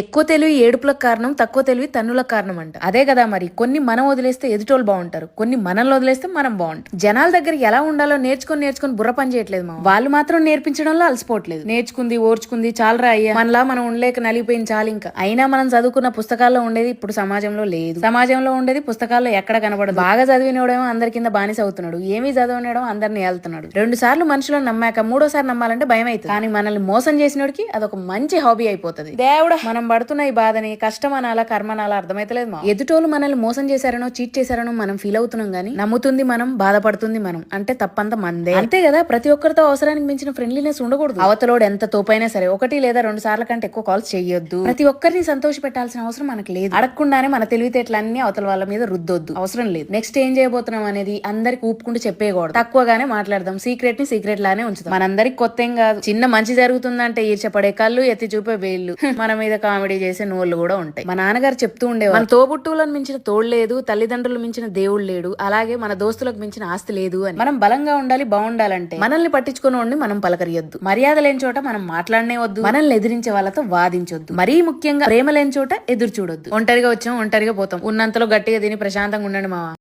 ఎక్కువ తెలివి ఏడుపులకు కారణం, తక్కువ తెలివి తన్నులకు కారణం అంట. అదే కదా మరి, కొన్ని మనం వదిలేస్తే ఎదుటోళ్ళు బాగుంటారు, కొన్ని మనల్ని వదిలేస్తే మనం బాగుంటాం. జనాల దగ్గర ఎలా ఉండాలో నేర్చుకుని బుర్ర పని చేయట్లేదు మా వాళ్ళు మాత్రం నేర్పించడంలో అలసిపోవట్లేదు. నేర్చుకుంది ఓర్చుకుంది చాలరా అయ్యా, మనలా మనం ఉండలేక నలిగిపోయింది చాలు. ఇంకా అయినా మనం చదువుకున్న పుస్తకాల్లో ఉండేది ఇప్పుడు సమాజంలో లేదు. సమాజంలో ఉండేది పుస్తకాల్లో ఎక్కడ కనబడదు. బాగా చదివినోడేమో అందరి కింద బానిస అవుతున్నాడు, ఏమీ చదవనేయడం అందరిని ఏళ్తున్నాడు. 2 సార్లు మనుషులను నమ్మాక 3వ సారి నమ్మాలంటే భయం అవుతుంది. కానీ మనల్ని మోసం చేసినోడికి అదొక మంచి హాబీ అయిపోతుంది. దేవుడా, మనం పడుతున్న ఈ బాధని కష్టం అనాలా కర్మ అనాలా అర్థమైతలేదు మా. ఎదుటోళ్ళు మనల్ని మోసం చేశారనో చీట్ చేశారనో మనం ఫీల్ అవుతున్నాం గానీ, నమ్ముతుంది మనం, బాధపడుతుంది మనం, అంటే తప్పంతా మందే. అంతే కదా, ప్రతి ఒక్కరితో అవసరానికి మించిన ఫ్రెండ్లీనెస్ ఉండకూడదు. అవతలోడు ఎంత తోపైనా సరే 1 లేదా 2 సార్ల కంటే ఎక్కువ కాల్స్ చేయొద్దు. ప్రతి ఒక్కరిని సంతోష పెట్టాల్సిన అవసరం మనకు లేదు. అడగకుండానే మన తెలివితేటలన్నీ అవతల వాళ్ళ మీద రుద్దొద్దు, అవసరం లేదు. నెక్స్ట్ ఏం చేయబోతున్నాం అనేది అందరికి ఊపుకుంటూ చెప్పేయకూడదు. తక్కువగానే మాట్లాడదాం, సీక్రెట్ ని సీక్రెట్ లానే ఉంచుదాం. మనందరికి కొత్త ఏం కాదు. చిన్న మంచి జరుగుతుందంటే ఈర్చపడే కళ్ళు, ఎత్తి చూపే వేళ్ళు, మన మీద కామెడీ చేసే నోళ్ళు కూడా ఉంటాయి. మా నాన్నగారు చెప్తూ ఉండేవారు, మన తోబుట్టువులను మించిన తోడు లేదు, తల్లిదండ్రులు మించిన దేవుడు లేడు, అలాగే మన దోస్తులకు మించిన ఆస్తి లేదు అని. మనం బలంగా ఉండాలి, బాగుండాలంటే మనల్ని పట్టించుకుని మనం పలకరియొద్దు. మర్యాద లేని చోట మనం మాట్లాడనే వద్దు, మనల్ని ఎదిరించే వాళ్ళతో వాదించొద్దు. మరీ ముఖ్యంగా ప్రేమ లేని చోట ఎదురు చూడొద్దు. ఒంటరిగా వచ్చాం ఒంటరిగా పోతాం, ఉన్నంతలో గట్టిగా తిని ప్రశాంతంగా ఉండండి మావా.